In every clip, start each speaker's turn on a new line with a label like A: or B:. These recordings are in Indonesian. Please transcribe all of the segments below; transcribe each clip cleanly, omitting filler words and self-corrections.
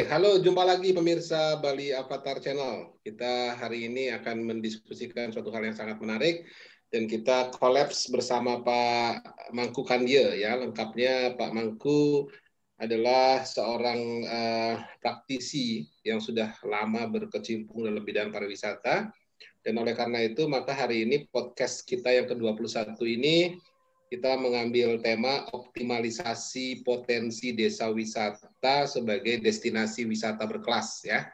A: halo, jumpa lagi pemirsa Bali Avatar Channel. Kita hari ini akan mendiskusikan suatu hal yang sangat menarik dan kita kolaps bersama Pak Mangku Kandie ya. Lengkapnya Pak Mangku adalah seorang praktisi yang sudah lama berkecimpung dalam bidang pariwisata. Dan oleh karena itu maka hari ini podcast kita yang ke-21 ini kita mengambil tema optimalisasi potensi desa wisata sebagai destinasi wisata berkelas ya.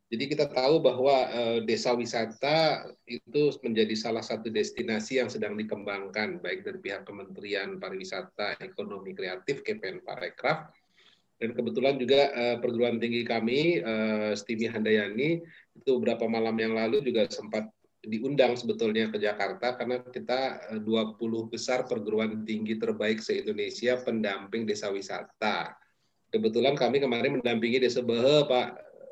A: Jadi kita tahu bahwa desa wisata itu menjadi salah satu destinasi yang sedang dikembangkan baik dari pihak Kementerian Pariwisata, Ekonomi Kreatif, Kemenparekraf, dan kebetulan juga perguruan tinggi kami, Stimi Handayani, itu beberapa malam yang lalu juga sempat diundang sebetulnya ke Jakarta karena kita 20 besar perguruan tinggi terbaik se-Indonesia pendamping desa wisata. Kebetulan kami kemarin mendampingi Desa Behe, Pak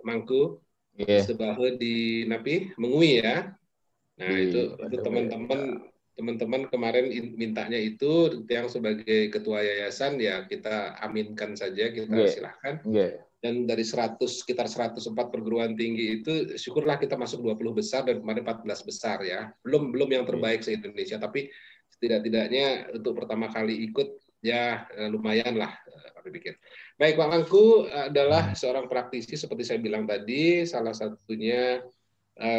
A: Mangku. Desa Behe di Napi, Mengui ya. Nah, itu teman-teman kemarin mintanya itu yang sebagai ketua yayasan ya kita aminkan saja, kita silahkan. Dan dari sekitar 104 perguruan tinggi itu syukurlah kita masuk 20 besar dan kemarin 14 besar ya. Belum yang terbaik se-Indonesia, tapi setidak-tidaknya untuk pertama kali ikut ya lumayan lah kami pikir. Baik, Pak Mangku adalah seorang praktisi seperti saya bilang tadi, salah satunya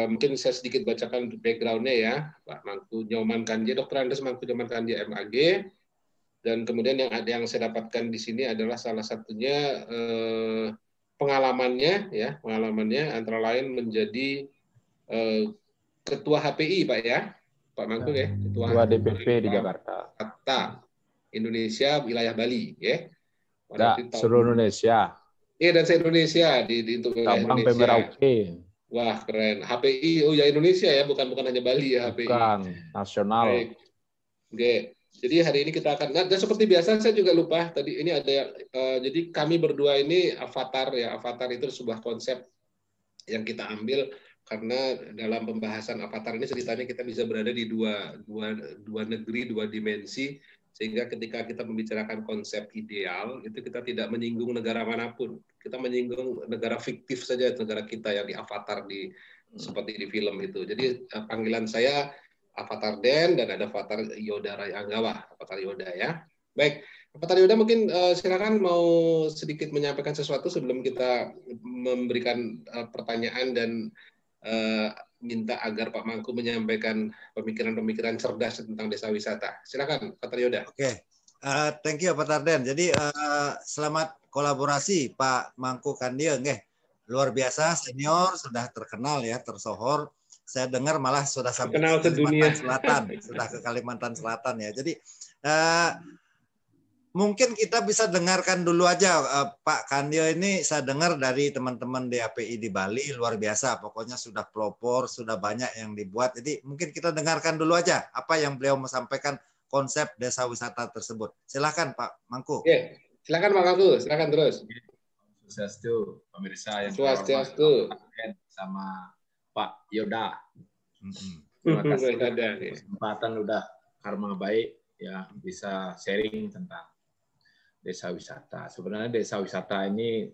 A: mungkin saya sedikit bacakan background-nya ya. Pak Mangku Nyoman Kandie, Dr. Andes Mangku Nyoman Kandie MAG. Dan kemudian yang saya dapatkan di sini adalah salah satunya pengalamannya antara lain menjadi ketua HPI Pak ya, Pak Mangku ya,
B: ketua DPP di Jakarta,
A: Indonesia wilayah Bali ya.
B: Seluruh Indonesia.
A: Iya, dan se-Indonesia untuk wilayah
B: Sabang
A: Indonesia.
B: Merauke.
A: Wah, keren. HPI oh ya Indonesia ya, bukan hanya Bali ya HPI.
B: Bukan, nasional.
A: Baik. Oke. Jadi hari ini kita akan, dan seperti biasa saya juga lupa tadi ini ada, jadi kami berdua ini avatar ya, avatar itu sebuah konsep yang kita ambil karena dalam pembahasan avatar ini ceritanya kita bisa berada di dua negeri, dua dimensi, sehingga ketika kita membicarakan konsep ideal itu kita tidak menyinggung negara manapun, kita menyinggung negara fiktif saja, negara kita yang di avatar seperti di film itu. Jadi panggilan saya Avatar Den dan ada Avatar Yoda Rayanggawa, Avatar Yoda ya. Baik, Avatar Yoda mungkin silakan mau sedikit menyampaikan sesuatu sebelum kita memberikan pertanyaan dan minta agar Pak Mangku menyampaikan pemikiran-pemikiran cerdas tentang desa wisata. Silakan, Avatar Yoda.
C: Oke, thank you Avatar Den. Jadi selamat kolaborasi Pak Mangku Kandie, luar biasa, senior, sudah terkenal ya, tersohor. Saya dengar malah sudah sampai ke Kalimantan Selatan, sudah ke Kalimantan Selatan ya. Jadi mungkin kita bisa dengarkan dulu aja Pak Kandie ini, saya dengar dari teman-teman DAPI di Bali luar biasa. Pokoknya sudah pelopor, sudah banyak yang dibuat. Jadi mungkin kita dengarkan dulu aja apa yang beliau menyampaikan konsep desa wisata tersebut. Silakan Pak Mangku.
A: Oke, silakan Pak Mangku, silakan terus.
D: Swastiastu, pemirsa yang
A: Swastiastu
D: sama Pak Yoda. Terima kasih kesempatan udah karma baik ya bisa sharing tentang desa wisata. Sebenarnya desa wisata ini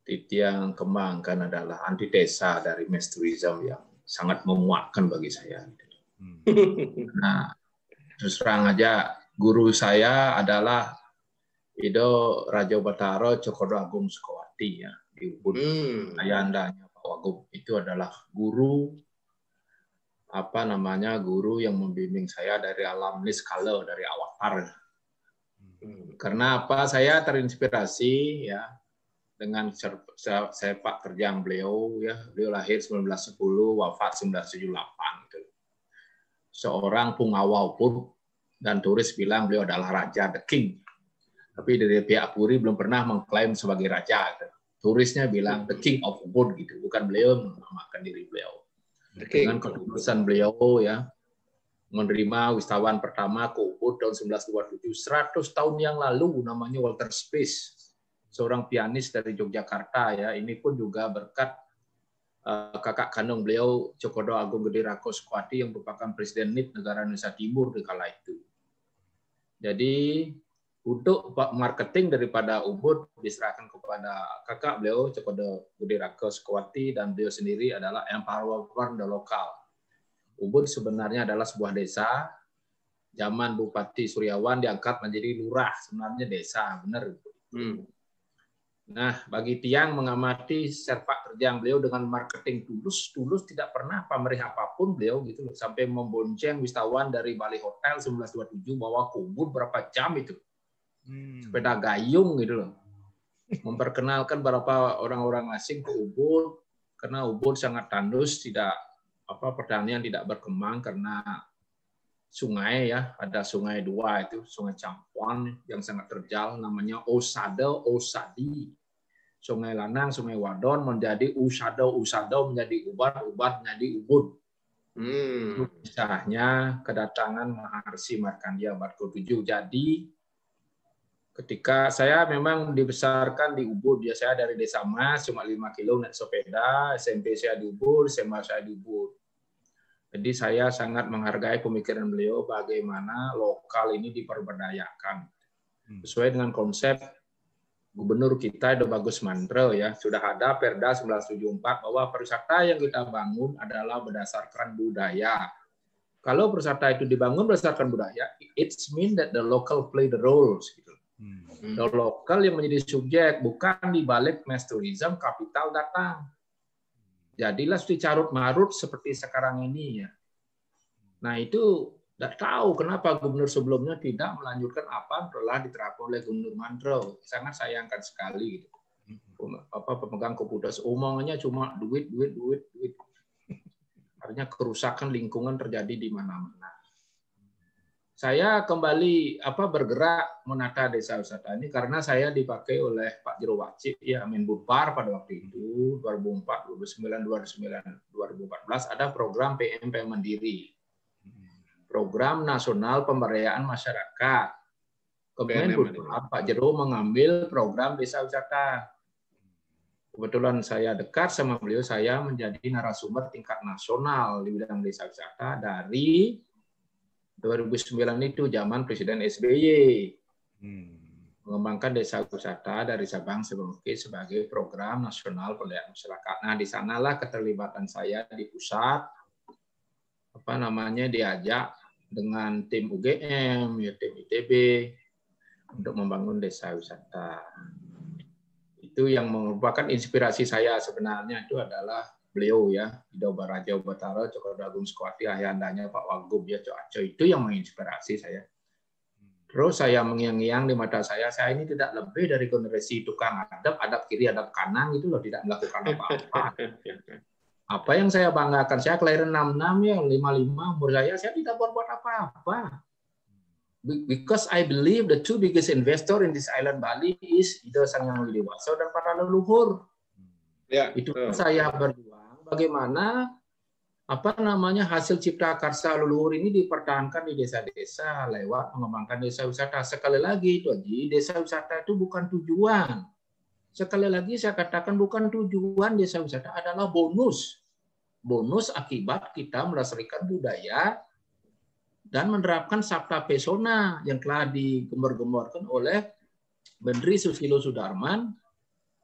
D: titik yang kembangkan adalah anti desa dari mass tourism yang sangat memuakkan bagi saya. Nah, terus terang aja guru saya adalah Ido Raja Batara Cokodo Agung Sukawati ya di Ubud. Ayandanya Pak Wagub itu adalah guru guru yang membimbing saya dari alam niskala, dari avatar. Karena apa? Saya terinspirasi ya dengan sepak terjang beliau ya. Beliau lahir 1910, wafat 1978 gitu. Seorang pungawau pun dan turis bilang beliau adalah raja, the king. Tapi dari pihak Puri belum pernah mengklaim sebagai raja. Gitu. Turisnya bilang the king of Ubud gitu, bukan beliau menamakan diri beliau. Dengan ketulusan beliau ya menerima wisatawan pertama ke Ubud tahun 1927, 100 tahun yang lalu, namanya Walter Spies, seorang pianis dari Yogyakarta ya. Ini pun juga berkat kakak kandung beliau Cokodo Agung Gede Rako Sukwati yang merupakan Presiden NIP negara Indonesia Timur di kala itu. Jadi untuk marketing daripada Ubud diserahkan kepada kakak beliau Cokodo Budi Raka Sukwati, dan beliau sendiri adalah empower the local. Ubud sebenarnya adalah sebuah desa. Zaman Bupati Suryawan diangkat menjadi lurah, sebenarnya desa, benar. Nah, bagi Tiang mengamati sepak terjang beliau dengan marketing tulus tidak pernah pamrih apapun beliau gitu loh, sampai membonceng wisatawan dari Bali Hotel 1927 bawa ke Ubud berapa jam itu. Sepeda gayung gitu loh. Memperkenalkan beberapa orang-orang asing ke Ubud karena Ubud sangat tandus, tidak pertanian tidak berkembang karena sungai ya, ada sungai dua itu, Sungai Campuan yang sangat terjal namanya Osadi. Sungai Lanang, Sungai Wadon menjadi Usado menjadi Ubat menjadi Ubud. Kisahnya kedatangan Maharsi Markandia abad ke-7. Jadi ketika saya memang dibesarkan di Ubud, ya saya dari Desa Mas, cuma 5 kilo naik sepeda, SMP saya di Ubud, SMA saya di Ubud. Jadi saya sangat menghargai pemikiran beliau bagaimana lokal ini diperberdayakan. Sesuai dengan konsep Gubernur kita Edo Bagus Mantro ya, sudah ada Perda 1974 bahwa pariwisata yang kita bangun adalah berdasarkan budaya. Kalau pariwisata itu dibangun berdasarkan budaya, it's mean that the local play the roles gitu. The local yang menjadi subjek, bukan di balik mass tourism kapital datang. Jadilah seperti carut-marut seperti sekarang ini ya. Nah itu tidak tahu kenapa gubernur sebelumnya tidak melanjutkan apa yang telah diterapkan oleh Gubernur Mantro. Sangat sayangkan sekali. Gitu. Pemegang keputusan omongannya cuma duit. Artinya kerusakan lingkungan terjadi di mana-mana. Saya kembali bergerak menata desa wisata ini karena saya dipakai oleh Pak Jero Wacik ya, Menbudpar pada waktu itu 2004, 2014 ada program PMP Mandiri, Program Nasional Pemberdayaan Masyarakat. Kemudian Pak Jero mengambil program desa wisata. Kebetulan saya dekat sama beliau, saya menjadi narasumber tingkat nasional di bidang desa wisata dari 2009 itu zaman Presiden SBY mengembangkan desa wisata dari Sabang sampai Merauke sebagai program nasional pemberdayaan masyarakat. Nah, di sanalah keterlibatan saya di pusat diajak dengan tim UGM, ya tim ITB untuk membangun desa wisata. Itu yang merupakan inspirasi saya sebenarnya itu adalah beliau ya, Ido Baraja Batara, Cokodo Agung Sukwati, ayandanya Pak Wagub ya, Coaco, itu yang menginspirasi saya. Terus saya mengiang-iang di mata saya ini tidak lebih dari generasi tukang adab kiri, adab kanan gitu loh, tidak melakukan apa-apa. Apa yang saya banggakan, saya kelahiran 66 ya, 55 umur saya tidak buat apa-apa. Because I believe the two biggest investor in this island Bali is Ido Sangyang Widiwaso dan para leluhur. Ya, itu saya berjuang bagaimana hasil cipta karsa leluhur ini dipertahankan di desa-desa lewat mengembangkan desa wisata. Sekali lagi itu desa wisata itu bukan tujuan. Sekali lagi saya katakan bukan tujuan, desa wisata adalah bonus. Bonus akibat kita melestarikan budaya dan menerapkan Sabta Pesona yang telah digembar-gemborkan oleh Menteri Susilo Sudarman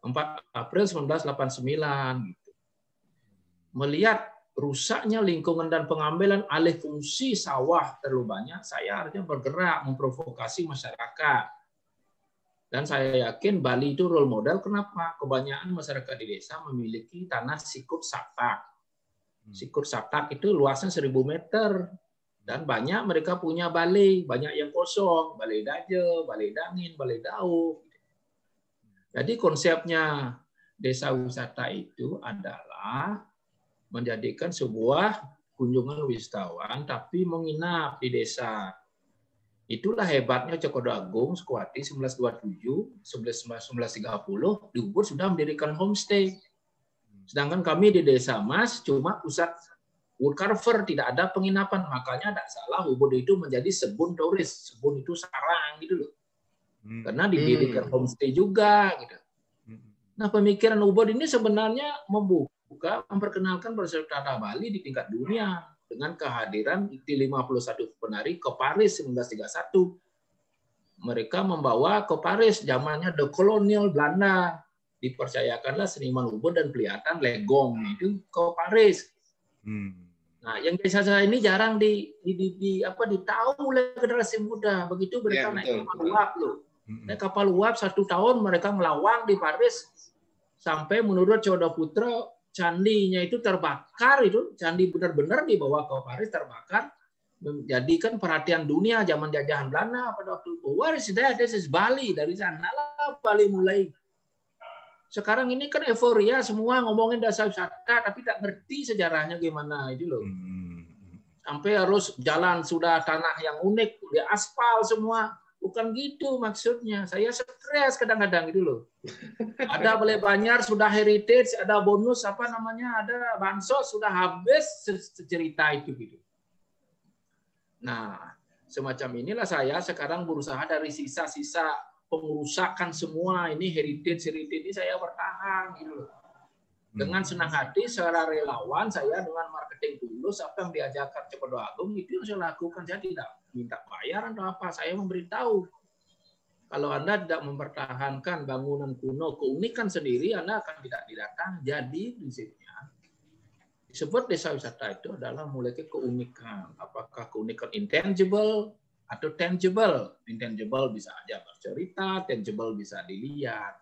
D: 4 April 1989. Melihat rusaknya lingkungan dan pengambilan alih fungsi sawah terlalu banyak, saya harusnya bergerak memprovokasi masyarakat. Dan saya yakin Bali itu role model. Kenapa? Kebanyakan masyarakat di desa memiliki tanah sikut satak. Sikut satak itu luasnya 1000 meter. Dan banyak mereka punya balai, banyak yang kosong. Balai daje, balai dangin, balai dau. Jadi konsepnya desa wisata itu adalah menjadikan sebuah kunjungan wisatawan tapi menginap di desa. Itulah hebatnya Cokodo Agung Sukwati 1927, 1930 di Ubud sudah mendirikan homestay. Sedangkan kami di Desa Mas cuma pusat woodcarver, tidak ada penginapan. Makanya tidak salah Ubud itu menjadi Sebun turis. Sebun itu sarang gitu loh. Karena didirikan homestay juga gitu. Nah, pemikiran Ubud ini sebenarnya memperkenalkan pariwisata Bali di tingkat dunia dengan kehadiran di 51 penari ke Paris 1931. mereka membawa ke Paris zamannya The Colonial Belanda. Dipercayakanlah seniman ubon dan pelihatan Legong itu ke Paris. Nah, yang desa saya ini jarang ditahu oleh generasi muda. Begitu mereka naik kapal uap loh. Naik kapal uap 1 tahun mereka melawang di Paris sampai menurut Codoputra candinya itu terbakar, itu candi benar-benar dibawa ke Paris terbakar, menjadikan perhatian dunia zaman jajahan Belanda pada waktu itu. Where is that? This is Bali. Dari sanalah Bali mulai. Sekarang ini kan euforia, semua ngomongin desa wisata, tapi tak ngerti sejarahnya gimana itu loh. Sampai harus jalan sudah tanah yang unik, di aspal semua. Bukan gitu maksudnya. Saya stres kadang-kadang gitu loh. Ada Balai Banjar sudah heritage, ada bonus ada bansos sudah habis cerita itu gitu. Nah, semacam inilah saya sekarang berusaha dari sisa-sisa pengerusakan semua ini heritage ini saya bertahan gitu loh. Dengan senang hati secara relawan saya dengan marketing tulus apa yang diajarkan Cokodo Agung itu yang saya lakukan. Saya tidak minta bayar atau apa, saya memberitahu kalau Anda tidak mempertahankan bangunan kuno keunikan sendiri Anda akan tidak didatang. Jadi prinsipnya disebut desa wisata itu adalah mulai ke keunikan. Apakah keunikan intangible atau tangible? Intangible bisa aja bercerita, tangible bisa dilihat.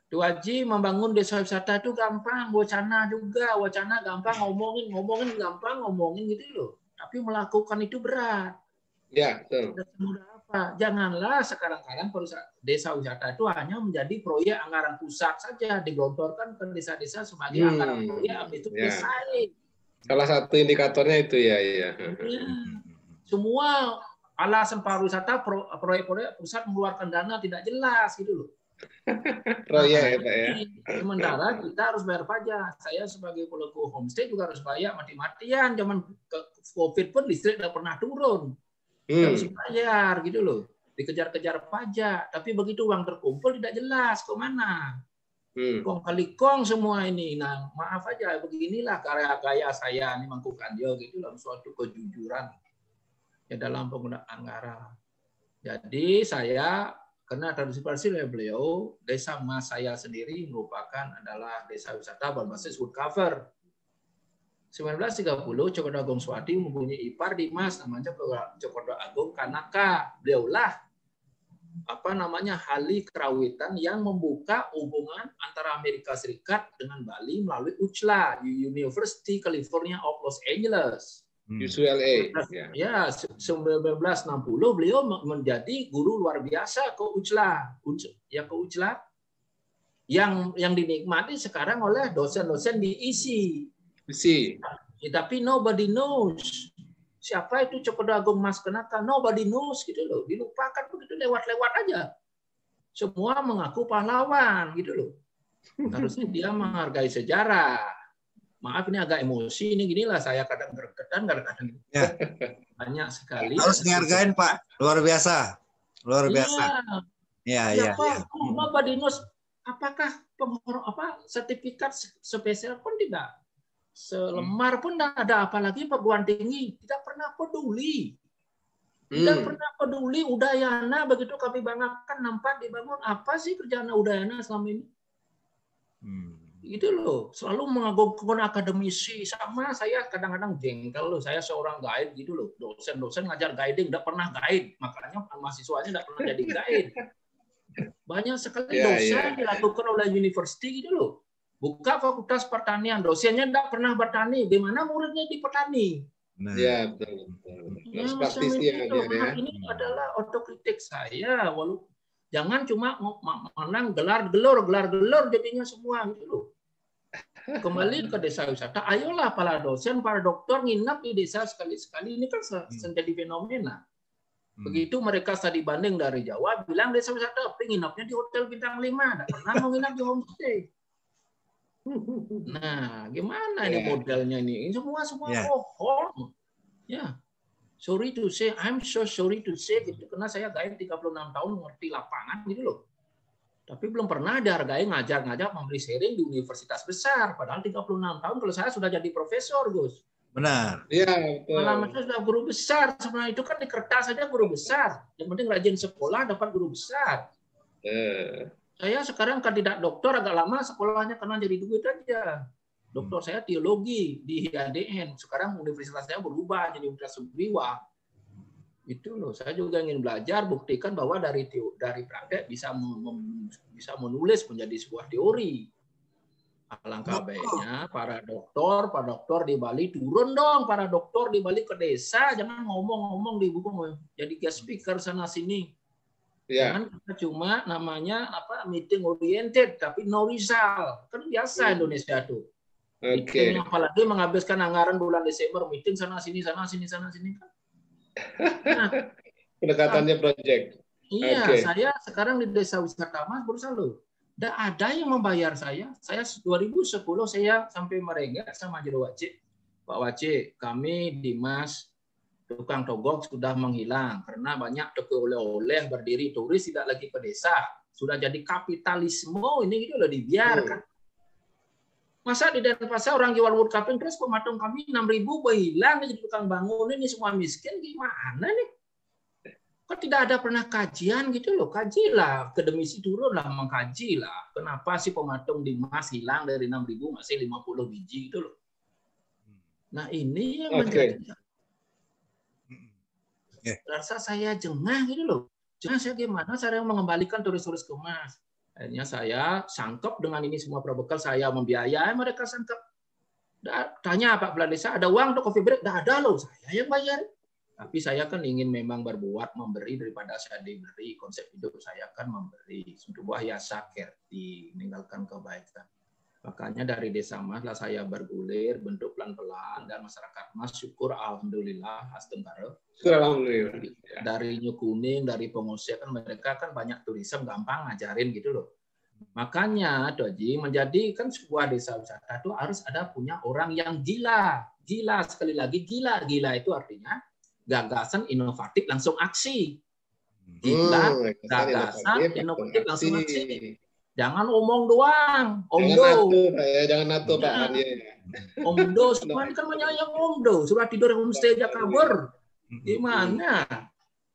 D: Tuaji membangun desa wisata itu gampang, wacana juga, wacana gampang, ngomongin gampang, ngomongin gitu loh. Tapi melakukan itu berat.
A: Ya, betul.
D: Mudah apa? Janganlah sekarang-kadang desa wisata itu hanya menjadi proyek anggaran pusat saja, digelontorkan ke desa-desa sebagai anggaran proyek, itu selesai.
A: Salah satu indikatornya itu ya.
D: Semua alasan pariwisata proyek-proyek pusat mengeluarkan dana tidak jelas gitu loh.
A: Proyek Pak ya.
D: Sementara kita harus bayar pajak. Saya sebagai pelaku homestay juga harus bayar mati-matian. Zaman COVID pun listrik tidak pernah turun. Harus bayar gitu loh. Dikejar-kejar pajak. Tapi begitu uang terkumpul tidak jelas kemana. Kong kali kong semua ini. Nah maaf aja beginilah karya saya ini Mangkukan dia gitu dalam suatu kejujuran dalam penggunaan anggaran. Jadi saya karena terinspirasi oleh beliau, desa mas saya sendiri merupakan adalah desa wisata berbasis wood cover. 1930 Cokodo Agung Swati mempunyai ipar di mas namanya Cokodo Agung Kanaka. Beliaulah Hali Kerawitan yang membuka hubungan antara Amerika Serikat dengan Bali melalui UCLA, University California of Los Angeles.
A: UCLA.
D: Ya, 1960 beliau menjadi guru luar biasa ke UCLA. Ke UCLA yang dinikmati sekarang oleh dosen-dosen di ISI. Tapi nobody knows. Siapa itu Cokodo Agung Mas Kanaka? Nobody knows gitu loh. Dilupakan begitu lewat-lewat aja. Semua mengaku pahlawan gitu loh. Harusnya dia menghargai sejarah. Maaf ini agak emosi ini ginilah saya kadang-kadang
C: ya.
D: Banyak sekali.
C: Harus dihargain Pak, luar biasa. Ya.
D: Nobody knows apakah sertifikat spesial pun tidak. Selemar pun tidak ada, apalagi perguruan tinggi tidak pernah peduli. Tidak pernah peduli Udayana begitu kami banggakan nampak dibangun apa sih kerjaan Udayana selama ini? Itu loh, selalu mengagumkan akademisi. Sama saya kadang-kadang jengkel loh, saya seorang guide gitu loh. Dosen-dosen ngajar guiding, tidak pernah guide. Makanya mahasiswanya tidak pernah jadi guide. Banyak sekali dosen dilakukan oleh university gitu loh. Buka fakultas pertanian, dosennya tidak pernah bertani. Gimana muridnya di petani?
A: Ya, betul.
D: Ini adalah otokritik saya. Jangan cuma menang gelar-gelor jadinya semua gitu loh. Kembali ke desa wisata, ayolah para dosen, para dokter nginap di desa sekali-sekali. Ini kan menjadi fenomena. Begitu mereka studi banding dari Jawa, bilang desa wisata, tapi nginapnya di hotel bintang 5, tidak pernah mau nginap di homestay. Nah, gimana ini modelnya ini? Ini semua bohong. Ya. Sorry to say, I'm so sorry to say gitu, karena saya guide 36 tahun ngerti lapangan gitu loh. Tapi belum pernah dihargai ngajar memberi sharing di universitas besar. Padahal 36 tahun kalau saya sudah jadi profesor, Gus.
C: Benar.
A: Iya, betul.
D: Pengalaman saya sudah guru besar. Sebenarnya itu kan di kertas saja guru besar. Yang penting rajin sekolah dapat guru besar. Saya sekarang kandidat doktor agak lama sekolahnya karena jadi duit aja. Doktor saya teologi di HIADN. Sekarang universitas saya berubah jadi Universitas Subriwa. Itu loh, saya juga ingin belajar buktikan bahwa dari praktek bisa menulis menjadi sebuah teori. Alangkah baiknya para dokter di Bali turun dong, para dokter di Bali ke desa, jangan ngomong-ngomong di buku jadi guest speaker sana sini.
A: Ya.
D: Jangan kita cuma namanya meeting oriented tapi no result. Kan biasa Indonesia tuh.
A: Oke.
D: Apalagi menghabiskan anggaran bulan Desember meeting sana sini kan. Nah,
A: pendekatannya project.
D: Iya, saya sekarang di Desa Wisata Mas berusaha loh. Tidak ada yang membayar saya. Saya 2010 saya sampai merengek sama Jero Wacik. Pak Wacik, kami di Mas tukang togok sudah menghilang karena banyak toko oleh-oleh berdiri turis tidak lagi ke desa. Sudah jadi kapitalisme ini gitu loh dibiarkan. Masa di Denpasar orang jual wood carving terus pematung kami 6.000 hilang jadi tukang bangun ini semua miskin gimana nih? Kok tidak ada pernah kajian gitu loh? Kajilah, akademisi turunlah mengkaji lah. Kenapa sih pematung di Mas hilang dari 6.000 masih 50 biji gitu loh? Nah ini yang menjadi rasa saya jengah gitu loh. Jengah saya gimana cara mengembalikan turis-turis ke Mas? Akhirnya saya sangkep dengan ini semua berbekal saya membiayai mereka sangkep. Tanya Pak Kepala Desa, ada uang untuk coffee break? Tidak ada loh, saya yang bayar. Tapi saya kan ingin memang berbuat memberi daripada saya diberi. Konsep hidup saya kan memberi. Sebuah yasa kerti, meninggalkan kebaikan. Makanya dari Desa Mas lah saya bergulir, bentuk pelan-pelan dan masyarakat Mas syukur alhamdulillah Tenggara.
A: Alhamdulillah.
D: Dari New Kuning, dari pengungsi kan mereka kan banyak turisme gampang ngajarin gitu loh. Makanya Doji menjadi kan sebuah desa wisata itu harus ada punya orang yang gila. Gila sekali lagi gila. Gila itu artinya gagasan inovatif langsung aksi. Gila, gagasan inovatif langsung aksi. Jangan omong doang, omdo.
A: Jangan nato Pak.
D: Omdo, semua ini kan menyayang omdo. Sudah tidur homestay aja kabur. Gimana?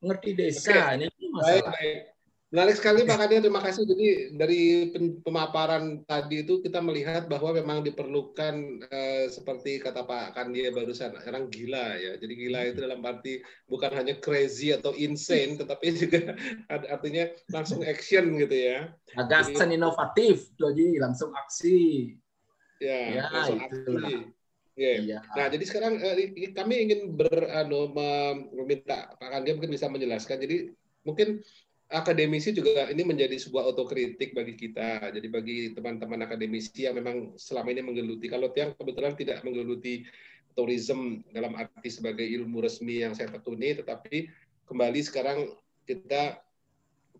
D: Ngerti desa. Ini masalah.
A: Baik. Menarik sekali Pak Kandia, terima kasih. Jadi dari pemaparan tadi itu kita melihat bahwa memang diperlukan seperti kata Pak Kandia barusan, orang gila ya. Jadi gila itu dalam arti bukan hanya crazy atau insane, tetapi juga artinya langsung action gitu ya.
D: Gagasan inovatif, jadi langsung aksi.
A: Ya langsung aksi. Yeah. Nah, jadi sekarang kami ingin meminta Pak Kandia mungkin bisa menjelaskan. Jadi mungkin akademisi juga ini menjadi sebuah otokritik bagi kita. Jadi bagi teman-teman akademisi yang memang selama ini menggeluti. Kalau Tiang kebetulan tidak menggeluti tourism dalam arti sebagai ilmu resmi yang saya tekuni, tetapi kembali sekarang kita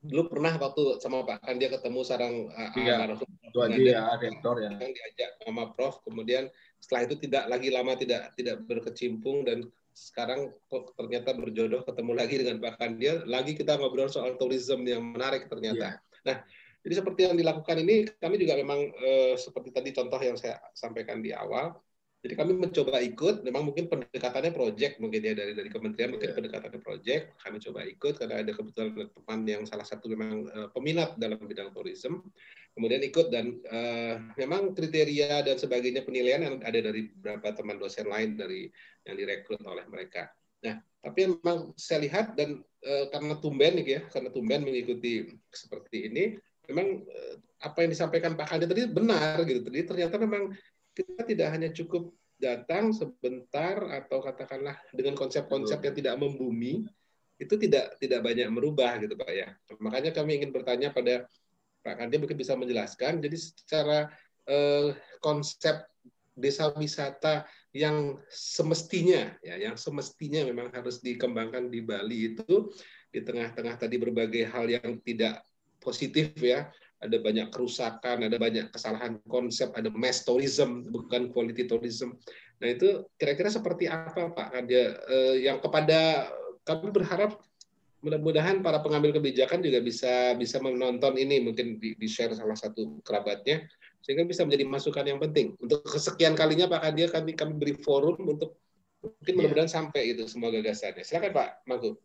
A: dulu pernah waktu sama Pak Kandia ketemu sarang
D: rektor ya.
A: Yang diajak sama Prof. Kemudian setelah itu tidak lagi lama tidak berkecimpung dan sekarang kok ternyata berjodoh ketemu lagi dengan Pak Kandia, lagi kita ngobrol soal tourism yang menarik ternyata. Nah, jadi seperti yang dilakukan ini, kami juga memang seperti tadi contoh yang saya sampaikan di awal, jadi kami mencoba ikut, memang mungkin pendekatannya project mungkin ya dari kementerian mungkin pendekatannya project, kami coba ikut karena ada kebetulan teman yang salah satu memang peminat dalam bidang tourism, kemudian ikut dan memang kriteria dan sebagainya penilaian yang ada dari beberapa teman dosen lain dari yang direkrut oleh mereka. Nah, tapi memang saya lihat dan karena tumben mengikuti seperti ini, memang apa yang disampaikan Pak Kandia tadi benar gitu. Jadi ternyata memang kita tidak hanya cukup datang sebentar atau katakanlah dengan konsep-konsep yang tidak membumi, itu tidak banyak merubah gitu Pak ya. Makanya kami ingin bertanya pada Pak Kandia mungkin bisa menjelaskan. Jadi secara konsep desa wisata yang semestinya memang harus dikembangkan di Bali itu di tengah-tengah tadi berbagai hal yang tidak positif ya. Ada banyak kerusakan, ada banyak kesalahan konsep, ada mass tourism, bukan quality tourism. Nah itu kira-kira seperti apa Pak Kandia? Yang kepada kami berharap mudah-mudahan para pengambil kebijakan juga bisa menonton ini, mungkin di-share salah satu kerabatnya, sehingga bisa menjadi masukan yang penting. Untuk kesekian kalinya Pak Kandia kami beri forum untuk Mungkin mudah-mudahan sampai itu semua gagasannya. Silakan Pak Mangku.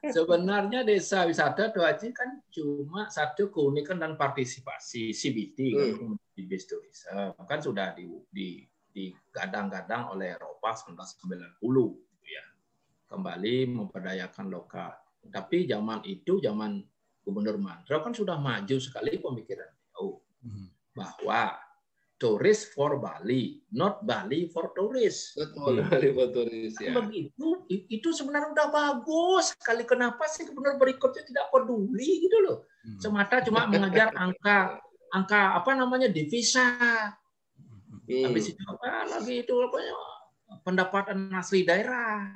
D: Sebenarnya desa wisata Doaji kan cuma satu keunikan dan partisipasi CBT kan, Community Based Tourism kan sudah digadang-gadang oleh Eropa 1990 gitu ya. Kembali memperdayakan lokal. Tapi zaman itu, zaman Gubernur Mandro kan sudah maju sekali pemikiran beliau bahwa tourist for Bali, not Bali for tourist.
A: Betul, Bali for tourist ya.
D: Begitu, itu sebenarnya udah bagus sekali. Kenapa sih Gubernur berikutnya tidak peduli gitu loh? Semata cuma mengejar angka apa namanya devisa. Habis itu apa lagi itu pendapatan asli daerah.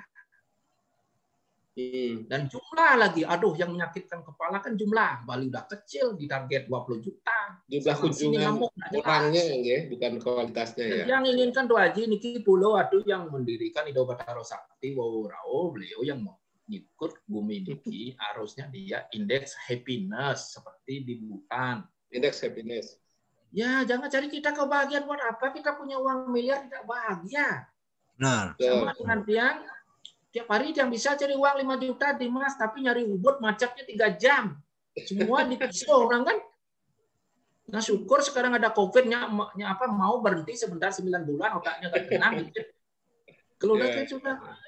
D: Dan jumlah lagi, aduh yang menyakitkan kepala kan jumlah. Bali udah kecil, di target 20 juta.
A: Jumlah kunjungan orangnya ya, bukan kualitasnya ya.
D: Yang inginkan Doaji niki pulau aduh yang mendirikan Ido Batara Sakti Wawurao, beliau yang mau ngikut bumi niki harusnya dia indeks happiness seperti di Butan.
A: Indeks happiness.
D: Ya, jangan cari kita kebahagiaan buat apa? Kita punya uang miliar tidak bahagia.
C: Nah,
D: sama dengan tiang tiap hari yang bisa cari uang 5 juta di Mas, tapi nyari Ubud macetnya 3 jam. Semua dipisah orang kan. Nah, syukur sekarang ada COVID-nya mau berhenti sebentar 9 bulan otaknya kan tenang gitu. Kalau udah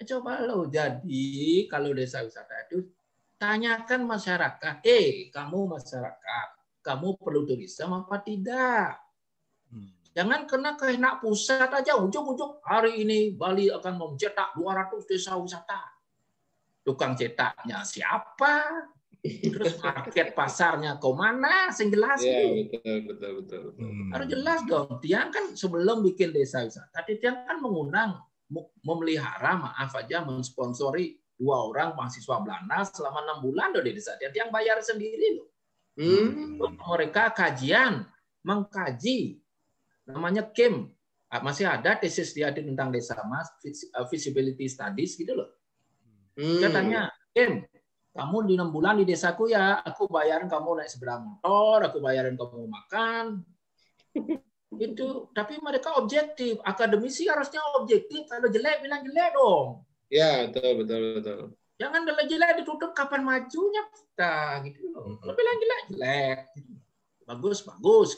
D: coba lo. Jadi kalau desa wisata itu tanyakan masyarakat, kamu masyarakat, kamu perlu turisme apa tidak? Jangan kena kehendak pusat aja, ujung-ujung hari ini Bali akan mencetak 200 desa wisata. Tukang cetaknya siapa? Terus market pasarnya ke mana? Sing jelas gitu.
A: Betul.
D: Harus jelas dong. Tiang kan sebelum bikin desa wisata, Tiang kan mengundang, memelihara, maaf aja, mensponsori 2 orang mahasiswa Belanda selama 6 bulan loh di desa. Tiang bayar sendiri loh. Mereka kajian, mengkaji. Namanya KIM, masih ada tesis dia tentang desa Mas, feasibility studies gitu loh. Katanya, KIM, kamu di 6 bulan di desaku ya, aku bayarin kamu naik sepeda motor, aku bayarin kamu makan. Itu, tapi mereka objektif. Akademisi harusnya objektif. Kalau jelek bilang jelek dong.
A: Ya, betul.
D: Jangan jelek ditutup kapan majunya kita gitu loh. Kalau bilang jelek. Bagus.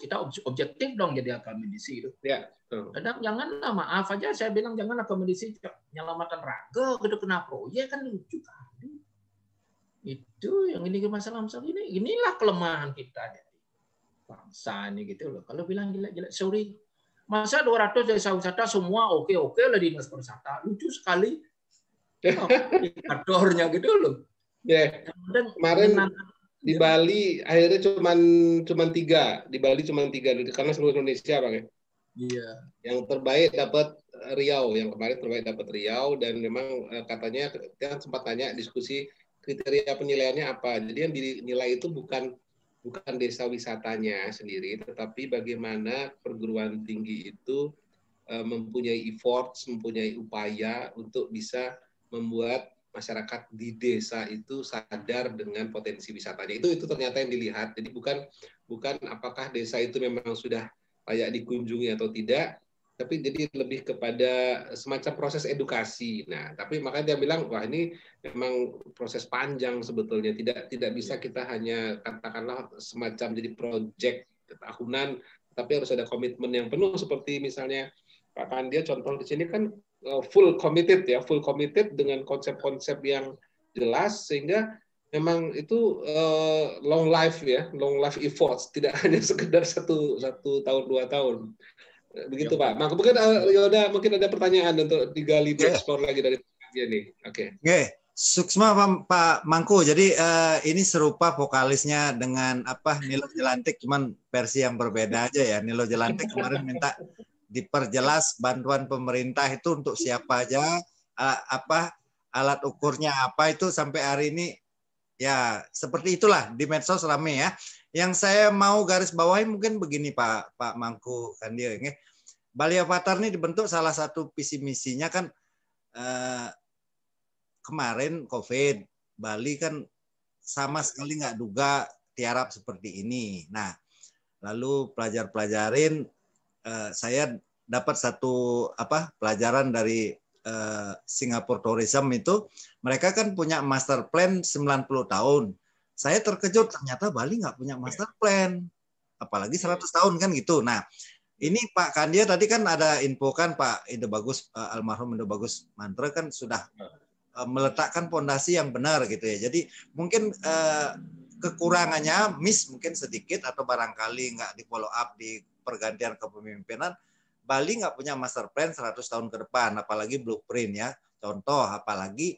D: Kita objektif dong jadi akademisi itu.
A: Ya, betul.
D: Kadang janganlah, maaf aja saya bilang jangan akademisi penyelamatan raga gitu kena proyek kan lucu kali. Itu yang ini masalah ini. Inilah kelemahan kita jadi bangsa ini gitu loh. Kalau bilang jelek, sorry. Masa 200 desa wisata semua oke lah di dinas pariwisata. Lucu sekali. Indikatornya gitu loh.
A: Ya. Kemarin di Bali akhirnya cuman 3. Di Bali cuman 3 karena seluruh Indonesia Bang ya. Iya. Yang terbaik dapat Riau, yang kemarin terbaik dapat Riau dan memang katanya kita sempat tanya diskusi kriteria penilaiannya apa. Jadi yang dinilai itu bukan desa wisatanya sendiri, tetapi bagaimana perguruan tinggi itu mempunyai efforts, mempunyai upaya untuk bisa membuat masyarakat di desa itu sadar dengan potensi wisatanya. Itu ternyata yang dilihat. Jadi bukan apakah desa itu memang sudah layak dikunjungi atau tidak, tapi jadi lebih kepada semacam proses edukasi. Nah, tapi makanya dia bilang, wah ini memang proses panjang sebetulnya. Tidak bisa kita hanya katakanlah semacam jadi proyek tahunan, tapi harus ada komitmen yang penuh seperti misalnya Pak Kandia contoh di sini kan full committed dengan konsep-konsep yang jelas sehingga memang itu long life efforts, tidak hanya sekedar satu tahun 2 tahun. Begitu ya, Pak. Mungkin ada pertanyaan untuk digali dieksplor lagi dari dia nih. Oke.
C: Suksma Pak Mangku. Jadi ini serupa vokalisnya dengan Nilo Jelantik, cuman versi yang berbeda aja ya. Nilo Jelantik kemarin minta diperjelas bantuan pemerintah itu untuk siapa aja, alat ukurnya apa itu sampai hari ini ya seperti itulah di medsos rame ya. Yang saya mau garis bawahi mungkin begini Pak Mangku Kandia, Bali Avatar ini dibentuk salah satu visi misinya kan kemarin COVID, Bali kan sama sekali nggak duga tiarap seperti ini. Nah, lalu pelajarin saya dapat satu pelajaran dari Singapore Tourism itu mereka kan punya master plan 90 tahun. Saya terkejut ternyata Bali nggak punya master plan, apalagi 100 tahun kan gitu. Nah, ini Pak Kandia tadi kan ada info kan Pak Ide Bagus, almarhum Ide Bagus Mantra kan sudah meletakkan fondasi yang benar gitu ya. Jadi mungkin kekurangannya miss mungkin sedikit atau barangkali nggak di follow up di pergantian kepemimpinan. Bali nggak punya master plan 100 tahun ke depan, apalagi blueprint ya. Contoh, apalagi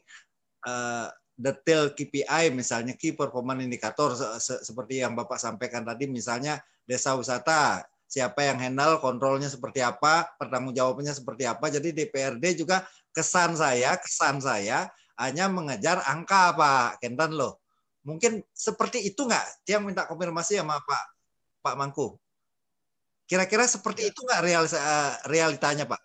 C: detail KPI misalnya Key Performance Indicator seperti yang Bapak sampaikan tadi, misalnya desa wisata, siapa yang handle, kontrolnya seperti apa, pertanggungjawabannya seperti apa. Jadi DPRD juga kesan saya hanya mengejar angka Pak Kentan loh. Mungkin seperti itu nggak? Dia minta konfirmasi sama Pak Mangku. Kira-kira seperti itu nggak realitanya, Pak?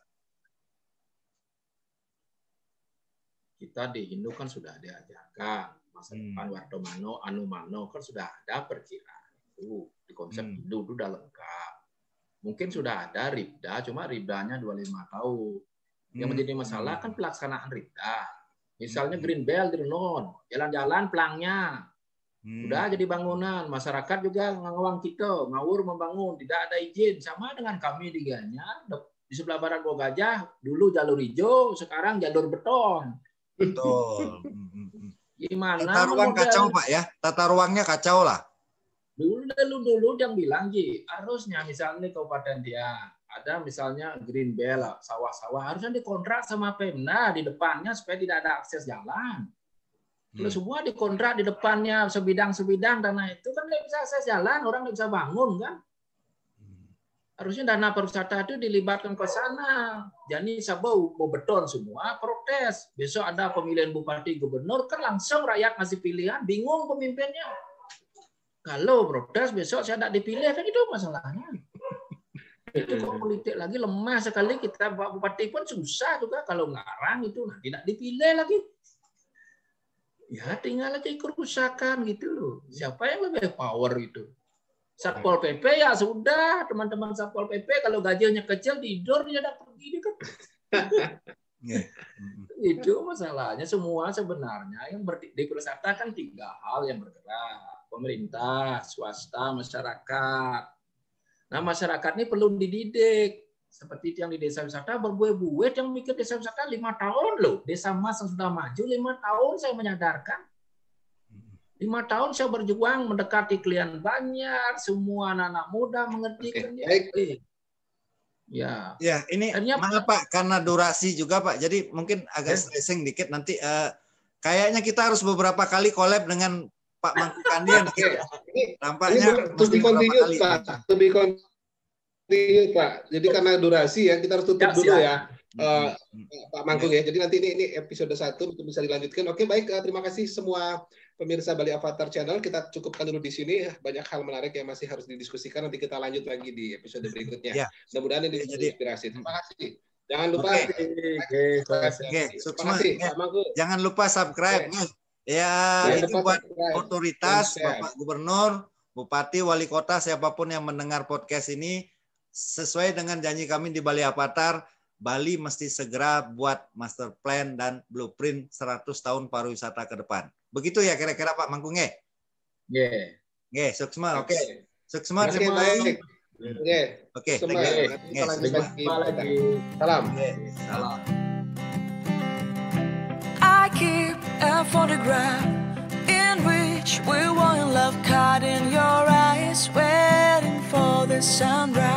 D: Kita di Hindu kan sudah diajarkan masa depan Wartomano, Anumano kan sudah ada perkiraan itu di konsep Hindu itu udah lengkap. Mungkin sudah ada Ribda, cuma Ribdanya 25 tahun. Yang menjadi masalah kan pelaksanaan Ribda. Misalnya Green Belt, jalan-jalan pelangnya. Udah jadi bangunan, masyarakat juga ngawang kita, ngawur membangun, tidak ada izin. Sama dengan kami di Gianyar, di sebelah barat Gua Gajah, dulu jalur hijau, sekarang jalur beton.
C: Betul.
D: Gimana?
C: Tata ruang kacau Pak ya, tata ruangnya kacau lah.
D: Dulu yang bilang, Ji, harusnya misalnya Kabupaten dia, ada misalnya Green Belt, sawah-sawah, harusnya dikontrak sama Pemda di depannya supaya tidak ada akses jalan. Kalau semua dikontrak di depannya sebidang-sebidang dana itu kan nggak bisa akses jalan, orang nggak bisa bangun kan. Harusnya dana pariwisata itu dilibatkan ke sana. Jadi sabau mau beton semua protes. Besok ada pemilihan bupati gubernur kan langsung rakyat ngasih pilihan, bingung pemimpinnya. Kalau protes besok saya tidak dipilih kan itu masalahnya. Itu kok politik lagi lemah sekali, kita Pak Bupati pun susah juga kalau ngarang itu tidak dipilih lagi. Ya tinggal aja kerusakan gitu loh. Siapa yang lebih power itu? Satpol PP ya sudah, teman-teman Satpol PP kalau gajinya kecil tidur dia dapat pergi kan. Itu masalahnya semua sebenarnya yang di pariwisata kan 3 hal yang bergerak. Pemerintah, swasta, masyarakat. Nah, masyarakat ini perlu dididik. Seperti yang di desa wisata, berbuat-buat yang mikir desa wisata 5 tahun loh. Desa Mas yang sudah maju 5 tahun saya menyadarkan. 5 tahun saya berjuang mendekati klien banyak, semua anak-anak muda mengerti. Ya.
C: Ya, ini maaf Pak, karena durasi juga Pak. Jadi mungkin agak stressing dikit nanti. Kayaknya kita harus beberapa kali collab dengan Pak Mangku Kandia. Tampaknya
A: mesti beberapa kali. Pak. Pak, jadi karena durasi ya kita harus tutup dulu ya, Pak Mangku ya. Jadi nanti ini episode 1 bisa dilanjutkan. Oke baik, terima kasih semua pemirsa Bali Avatar Channel. Kita cukupkan dulu di sini. Banyak hal menarik yang masih harus didiskusikan. Nanti kita lanjut lagi di episode berikutnya. Ya. Mudah-mudahan ini jadi inspirasi. Terima kasih. Jangan lupa.
C: Jangan lupa subscribe. Ya, ini buat otoritas Bapak Gubernur, Bupati, Wali Kota, siapapun yang mendengar podcast ini. Sesuai dengan janji kami di Bali Avatar, Bali mesti segera buat master plan dan blueprint 100 tahun pariwisata ke depan. Begitu ya kira-kira Pak Mangku nge? Nge, Suksma, oke. Suksma, terima kasih. Oke,
A: salam.
E: I keep a photograph in which we were in love, caught in your eyes, waiting for the sunrise.